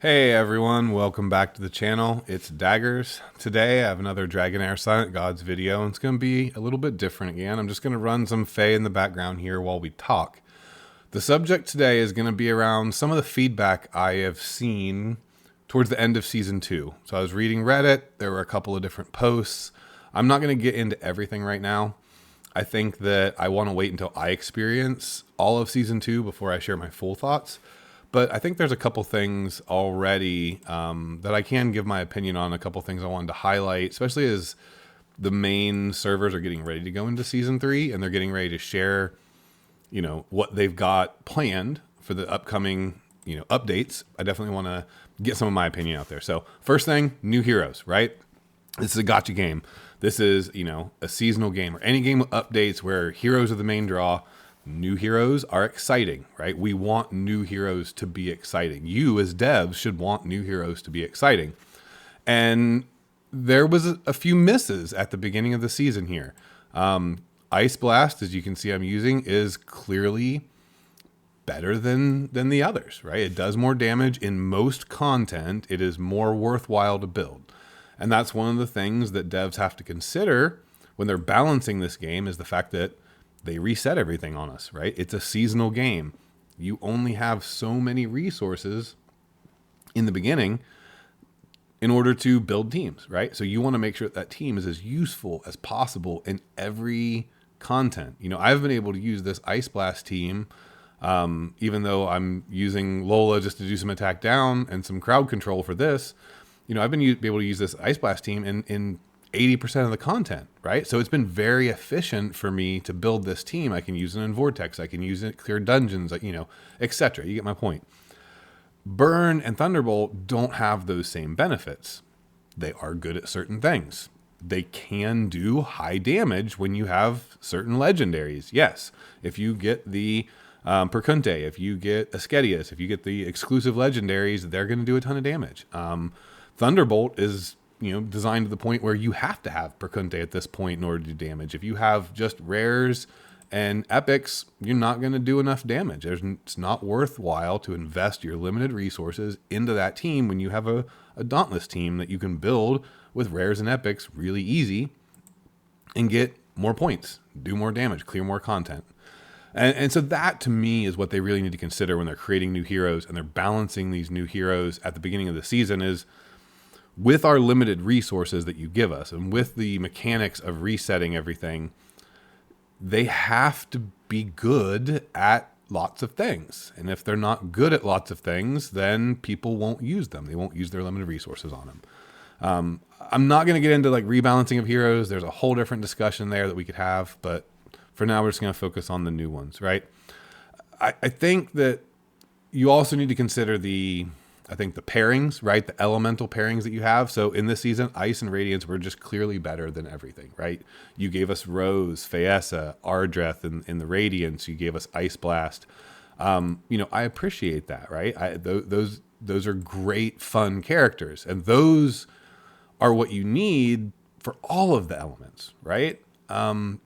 Hey everyone, welcome back to the channel. It's Daggers. Today I have another Dragonheir Silent Gods video, and it's going to be a little bit different again. I'm just going to run some Fae in the background here while we talk. The subject today is going to be around some of the feedback I have seen towards the end of Season 2. So I was reading Reddit, there were a couple of different posts. I'm not going to get into everything right now. I think that I want to wait until I experience all of Season 2 before I share my full thoughts. But I think there's a couple things already that I can give my opinion on, a couple things I wanted to highlight, especially as the main servers are getting ready to go into Season 3 and they're getting ready to share, what they've got planned for the upcoming, updates. I definitely want to get some of my opinion out there. So first thing, new heroes, right? This is a gacha game. This is, a seasonal game or any game with updates where heroes are the main draw. New heroes are exciting, right? We want new heroes to be exciting. You as devs should want new heroes to be exciting. And there was a few misses at the beginning of the season here. Ice Blast, as you can see I'm using, is clearly better than the others, right? It does more damage in most content. It is more worthwhile to build. And that's one of the things that devs have to consider when they're balancing this game, is the fact that they reset everything on us, right? It's a seasonal game. You only have so many resources in the beginning in order to build teams, right? So you want to make sure that team is as useful as possible in every content. I've been able to use this Ice Blast team, even though I'm using Lola just to do some attack down and some crowd control for this. I've been able to use this Ice Blast team in 80% of the content, right? So it's been very efficient for me to build this team. I can use it in Vortex. I can use it to clear dungeons, etc. You get my point. Burn and Thunderbolt don't have those same benefits. They are good at certain things. They can do high damage when you have certain legendaries. Yes, if you get the Percunte, if you get Ascetius, if you get the exclusive legendaries, they're going to do a ton of damage. Thunderbolt is designed to the point where you have to have Percunte at this point in order to do damage. If you have just rares and epics, you're not going to do enough damage. It's not worthwhile to invest your limited resources into that team when you have a Dauntless team that you can build with rares and epics really easy and get more points, do more damage, clear more content. And so that, to me, is what they really need to consider when they're creating new heroes and they're balancing these new heroes at the beginning of the season, is with our limited resources that you give us and with the mechanics of resetting everything, they have to be good at lots of things. And if they're not good at lots of things, then people won't use them. They won't use their limited resources on them. I'm not going to get into rebalancing of heroes. There's a whole different discussion there that we could have, but for now we're just going to focus on the new ones, right? I think that you also need to consider the pairings, right? The elemental pairings that you have. So in this season, Ice and Radiance were just clearly better than everything, right? You gave us Rose, Phaesa, Ardreth in the Radiance. You gave us Ice Blast. I appreciate that, right? Those are great, fun characters. And those are what you need for all of the elements, right?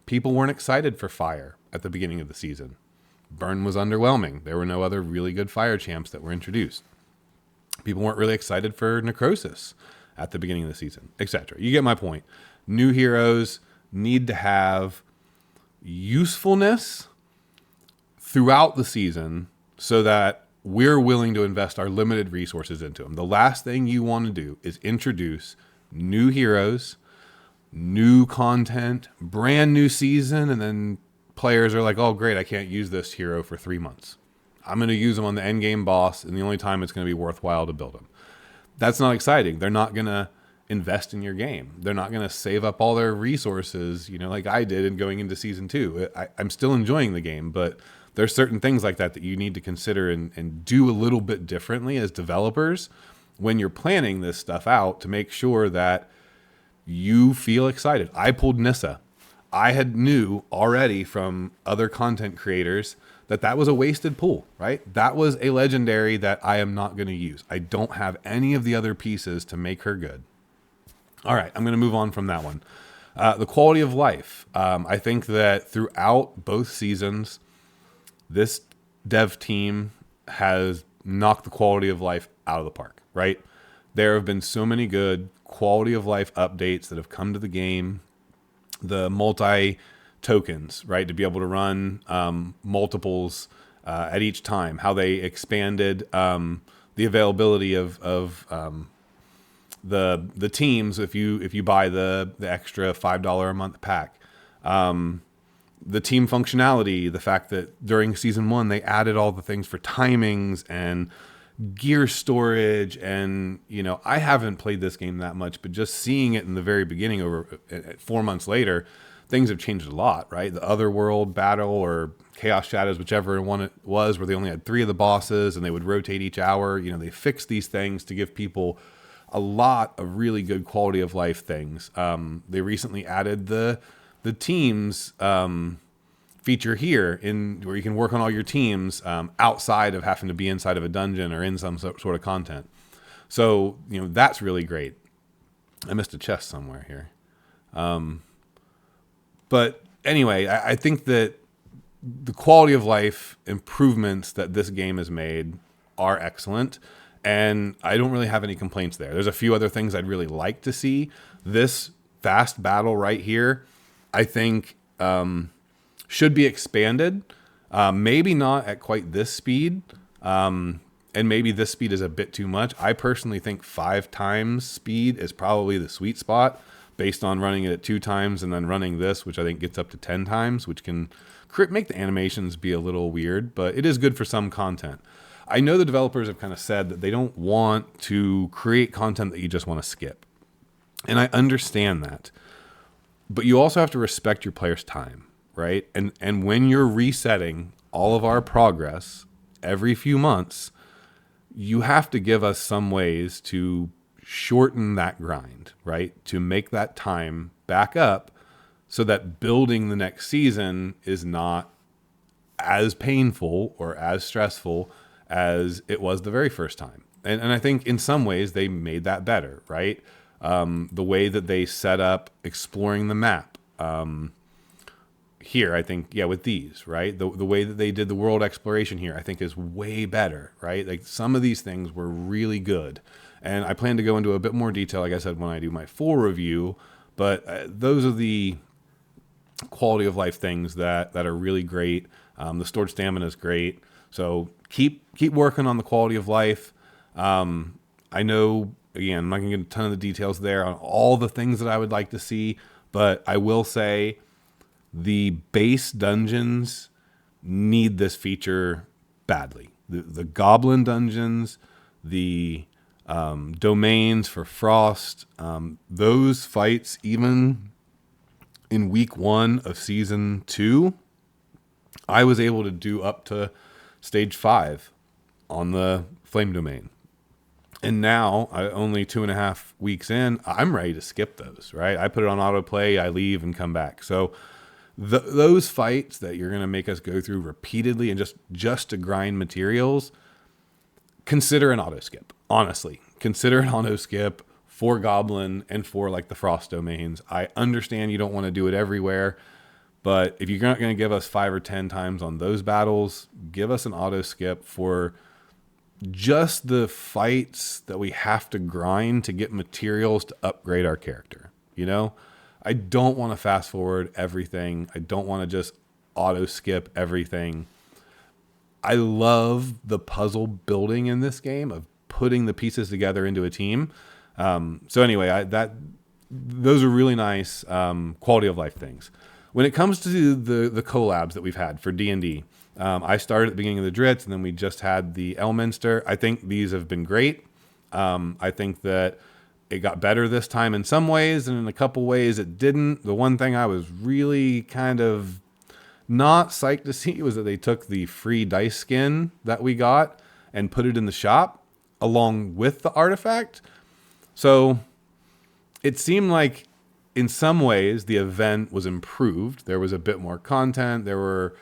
People weren't excited for Fire at the beginning of the season. Burn was underwhelming. There were no other really good Fire champs that were introduced. People weren't really excited for Necrosis at the beginning of the season, etc. You get my point. New heroes need to have usefulness throughout the season so that we're willing to invest our limited resources into them. The last thing you want to do is introduce new heroes, new content, brand new season, and then players are like, oh, great, I can't use this hero for 3 months. I'm going to use them on the end game boss, and the only time it's going to be worthwhile to build them. That's not exciting. They're not going to invest in your game. They're not going to save up all their resources, like I did in going into Season 2. I'm still enjoying the game, but there's certain things like that you need to consider and do a little bit differently as developers when you're planning this stuff out to make sure that you feel excited. I pulled Nissa. I had knew already from other content creators that was a wasted pull, right? That was a legendary that I am not going to use. I don't have any of the other pieces to make her good. All right, I'm going to move on from that one. The quality of life. I think that throughout both seasons, this dev team has knocked the quality of life out of the park, right? There have been so many good quality of life updates that have come to the game. The multi tokens, right, to be able to run multiples at each time. How they expanded the availability of the teams if you buy the extra $5 a month pack. The team functionality, the fact that during season 1 they added all the things for timings and gear storage, and I haven't played this game that much, but just seeing it in the very beginning over 4 months later, things have changed a lot, right? The Otherworld battle or Chaos Shadows, whichever one it was, where they only had 3 of the bosses and they would rotate each hour. They fixed these things to give people a lot of really good quality of life things. They recently added the teams feature here in where you can work on all your teams outside of having to be inside of a dungeon or in some sort of content. So, that's really great. I missed a chest somewhere here. But anyway, I think that the quality of life improvements that this game has made are excellent, and I don't really have any complaints there. There's a few other things I'd really like to see. This fast battle right here, I think, should be expanded. Maybe not at quite this speed, and maybe this speed is a bit too much. I personally think 5 times speed is probably the sweet spot, based on running it at 2 times and then running this, which I think gets up to 10 times, which can make the animations be a little weird, but it is good for some content. I know the developers have kind of said that they don't want to create content that you just want to skip. And I understand that. But you also have to respect your player's time, right? And when you're resetting all of our progress every few months, you have to give us some ways to shorten that grind, right? To make that time back up so that building the next season is not as painful or as stressful as it was the very first time. And I think in some ways they made that better, right? The way that they set up exploring the map here, I think, with these, right? The way that they did the world exploration here, I think is way better, right? Like some of these things were really good. And I plan to go into a bit more detail, like I said, when I do my full review. But those are the quality of life things that are really great. The stored stamina is great. So keep working on the quality of life. I know, again, I'm not going to get a ton of the details there on all the things that I would like to see. But I will say the base dungeons need this feature badly. The goblin dungeons, the domains for Frost, those fights, even in week 1 of season 2, I was able to do up to stage 5 on the flame domain. And now, only 2.5 weeks in, I'm ready to skip those, right? I put it on autoplay, I leave and come back. So those fights that you're going to make us go through repeatedly and just to grind materials, consider an auto skip. Honestly, consider an auto skip for Goblin and for like the Frost domains. I understand you don't want to do it everywhere, but if you're not going to give us 5 or 10 times on those battles, give us an auto skip for just the fights that we have to grind to get materials to upgrade our character. I don't want to fast forward everything. I don't want to just auto skip everything. I love the puzzle building in this game of putting the pieces together into a team. So anyway, those are really nice quality of life things. When it comes to the collabs that we've had for D&D, I started at the beginning of the Dritz, and then we just had the Elminster. I think these have been great. I think that it got better this time in some ways, and in a couple ways it didn't. The one thing I was really kind of not psyched to see was that they took the free dice skin that we got and put it in the shop along with the artifact. So it seemed like in some ways the event was improved. There was a bit more content. There were,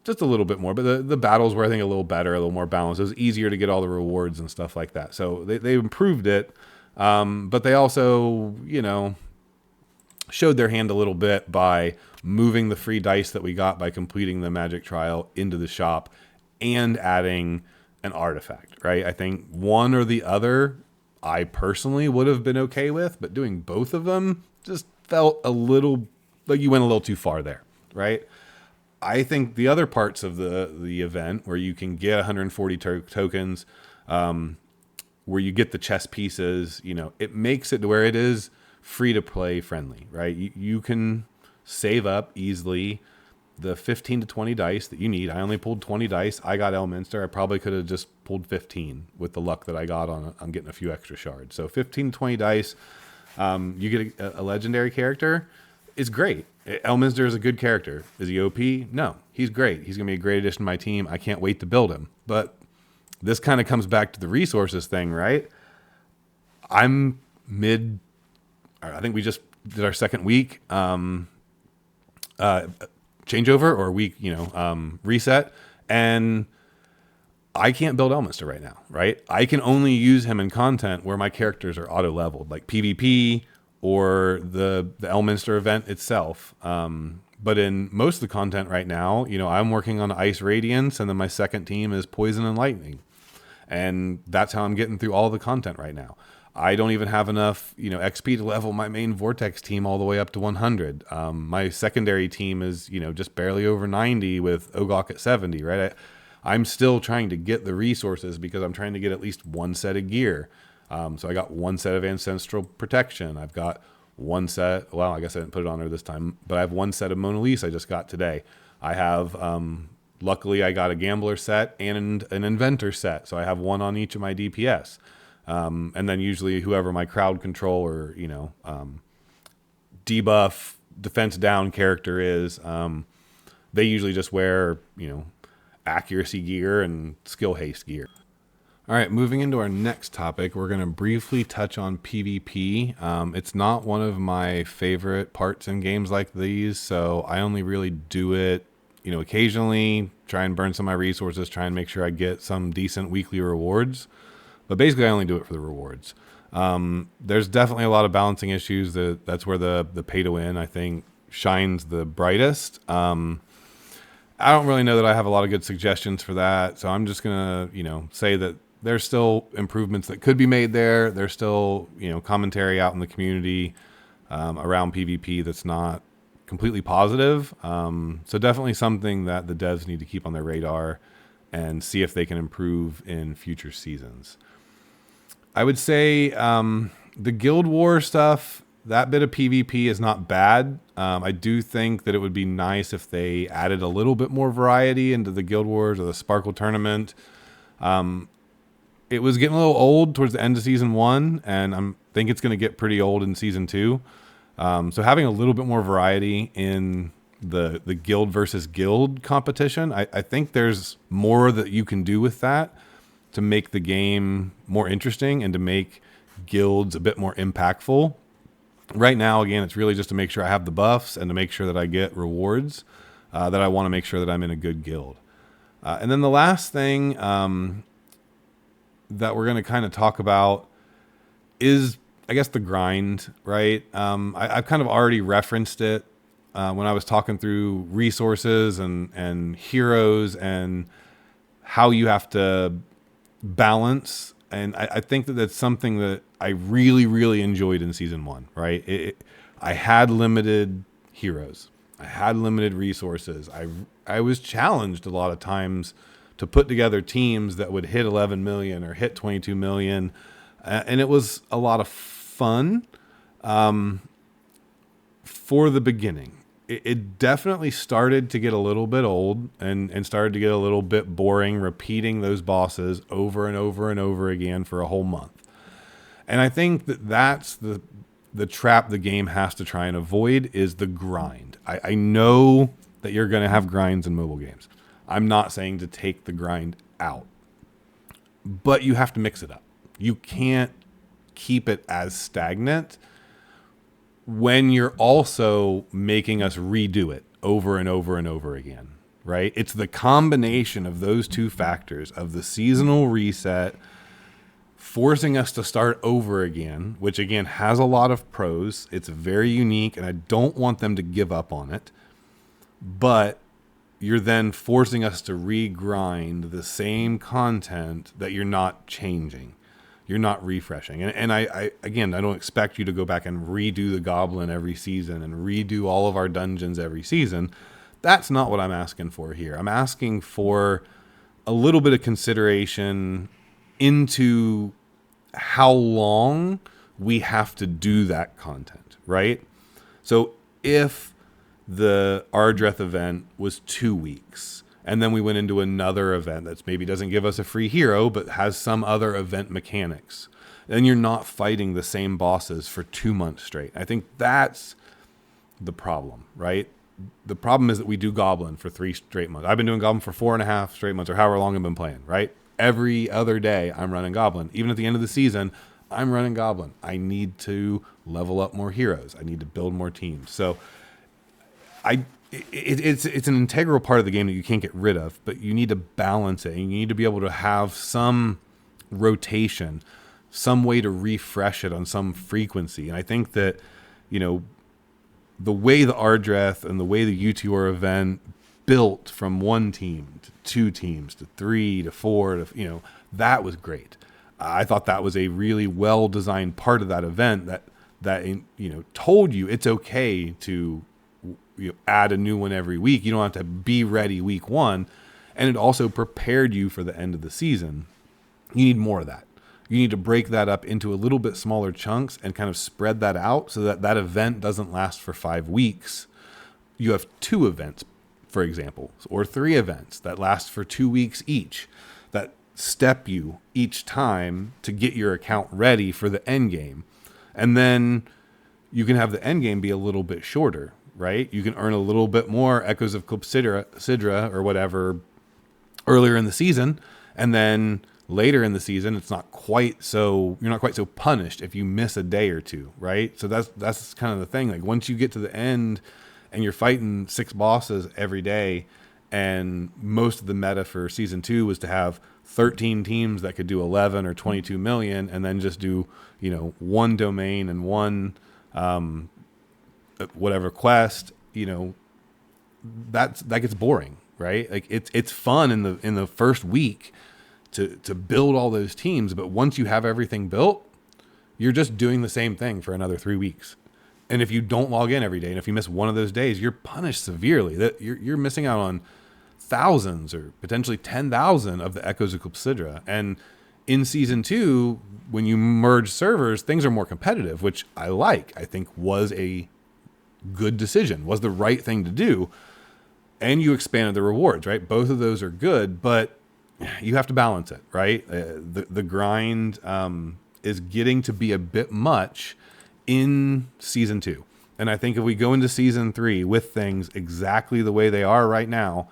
just a little bit more, but the battles were, I think, a little better, a little more balanced. It was easier to get all the rewards and stuff like that. So they improved it. But they also, showed their hand a little bit by moving the free dice that we got by completing the magic trial into the shop and adding an artifact, right? I think one or the other I personally would have been okay with, but doing both of them just felt a little like you went a little too far there, right? I think the other parts of the event where you can get 140 tokens, where you get the chess pieces, it makes it to where it is free to play friendly, right? You can save up easily the 15 to 20 dice that you need. I only pulled 20 dice. I got Elminster. I probably could have just pulled 15 with the luck that I got on getting a few extra shards. So 15 to 20 dice. You get a legendary character. It's great. Elminster is a good character. Is he OP? No. He's great. He's going to be a great addition to my team. I can't wait to build him. But this kind of comes back to the resources thing, right? I'm I think we just did our second week. Changeover or week, reset, and I can't build Elminster right now, right? I can only use him in content where my characters are auto leveled, like PvP or the Elminster event itself. But in most of the content right now, I'm working on Ice Radiance, and then my second team is Poison and Lightning, and that's how I'm getting through all the content right now. I don't even have enough, XP to level my main Vortex team all the way up to 100. My secondary team is, just barely over 90 with Ogok at 70, right? I'm still trying to get the resources because I'm trying to get at least one set of gear. So I got one set of Ancestral Protection. I've got one set, well, I guess I didn't put it on there this time, but I have one set of Mona Lisa I just got today. I have, luckily I got a Gambler set and an Inventor set. So I have one on each of my DPS. And then usually whoever my crowd control or, debuff defense down character is, they usually just wear, accuracy gear and skill haste gear. All right, moving into our next topic, we're going to briefly touch on PvP. It's not one of my favorite parts in games like these, so I only really do it, occasionally, try and burn some of my resources, try and make sure I get some decent weekly rewards. But basically, I only do it for the rewards. There's definitely a lot of balancing issues. That's where the pay to win, I think, shines the brightest. I don't really know that I have a lot of good suggestions for that. So I'm just going to, say that there's still improvements that could be made there. There's still, commentary out in the community around PvP that's not completely positive. So definitely something that the devs need to keep on their radar and see if they can improve in future seasons. I would say the Guild War stuff, that bit of PvP is not bad. I do think that it would be nice if they added a little bit more variety into the Guild Wars or the Sparkle Tournament. It was getting a little old towards the end of Season 1, and I think it's going to get pretty old in Season 2. So having a little bit more variety in the guild versus guild competition, I think there's more that you can do with that to make the game more interesting and to make guilds a bit more impactful. Right now, again, it's really just to make sure I have the buffs and to make sure that I get rewards, that I want to make sure that I'm in a good guild. And then the last thing that we're going to kind of talk about is, I guess, the grind, right? I've kind of already referenced it when I was talking through resources and heroes and how you have to balance. And I think that that's something that I really, really enjoyed in Season 1, right? I had limited heroes. I had limited resources. I was challenged a lot of times to put together teams that would hit 11 million or hit 22 million. And it was a lot of fun for the beginning. It definitely started to get a little bit old and started to get a little bit boring, repeating those bosses over and over and over again for a whole month. And I think that that's the trap the game has to try and avoid is the grind. I know that you're going to have grinds in mobile games. I'm not saying to take the grind out, but you have to mix it up. You can't keep it as stagnant when you're also making us redo it over and over and over again, right? It's the combination of those two factors of the seasonal reset forcing us to start over again, which again has a lot of pros. It's very unique and I don't want them to give up on it, but you're then forcing us to regrind the same content that you're not changing. You're not refreshing. And I again, I don't expect you to go back and redo the goblin every season and redo all of our dungeons every season. That's not what I'm asking for here. I'm asking for a little bit of consideration into how long we have to do that content, right? So if the Ardreth event was 2 weeks, and then we went into another event that's maybe doesn't give us a free hero, but has some other event mechanics, then you're not fighting the same bosses for 2 months straight. I think that's the problem, right? The problem is that we do Goblin for 3 straight months. I've been doing Goblin for 4.5 straight months, or however long I've been playing, right? Every other day I'm running Goblin. Even at the end of the season, I'm running Goblin. I need to level up more heroes. I need to build more teams. So it's an integral part of the game that you can't get rid of, but you need to balance it. And you need to be able to have some rotation, some way to refresh it on some frequency. And I think that, the way the Ardreth and the way the UTR event built from 1 team to 2 teams to 3 to 4 to, that was great. I thought that was a really well-designed part of that event that told you it's okay to add a new one every week. You don't have to be ready week 1. And it also prepared you for the end of the season. You need more of that. You need to break that up into a little bit smaller chunks and kind of spread that out so that that event doesn't last for 5 weeks. You have 2 events, for example, or 3 events that last for 2 weeks each, that step you each time to get your account ready for the end game. And then you can have the end game be a little bit shorter, right? You can earn a little bit more Echoes of Sidra or whatever earlier in the season, and then later in the season, you're not quite so punished if you miss a day or 2, right? So that's kind of the thing. Like once you get to the end and you're fighting 6 bosses every day, and most of the meta for season 2 was to have 13 teams that could do 11 or 22 million, and then just do 1 domain and 1 whatever quest. That gets boring, right? Like it's fun in the first week to build all those teams, but once you have everything built, you're just doing the same thing for another 3 weeks. And if you don't log in every day, and if you miss one of those days, you're punished severely. That you're missing out on thousands or potentially 10,000 of the Echoes of Sidra. And in season 2, when you merge servers, things are more competitive, which I think was a good decision, was the right thing to do. And you expanded the rewards, right? Both of those are good, but you have to balance it, right? The grind is getting to be a bit much in season 2. And I think if we go into season 3 with things exactly the way they are right now,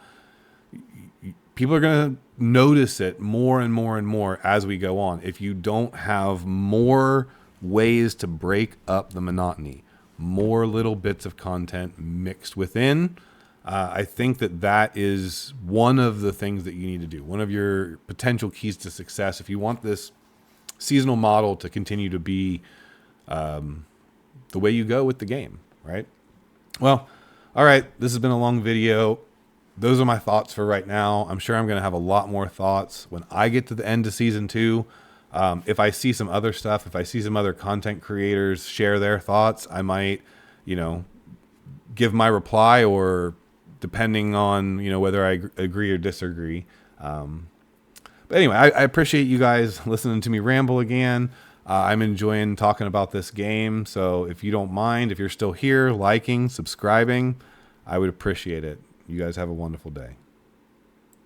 people are going to notice it more and more and more as we go on. If you don't have more ways to break up the monotony, more little bits of content mixed within, I think that is one of the things that you need to do. One of your potential keys to success if you want this seasonal model to continue to be the way you go with the game, right? Well, all right, this has been a long video. Those are my thoughts for right now. I'm sure I'm going to have a lot more thoughts when I get to the end of season 2. If I see some other stuff, if I see some other content creators share their thoughts, I might, give my reply, or depending on, whether I agree or disagree. But anyway, I appreciate you guys listening to me ramble again. I'm enjoying talking about this game. So if you don't mind, if you're still here, liking, subscribing, I would appreciate it. You guys have a wonderful day.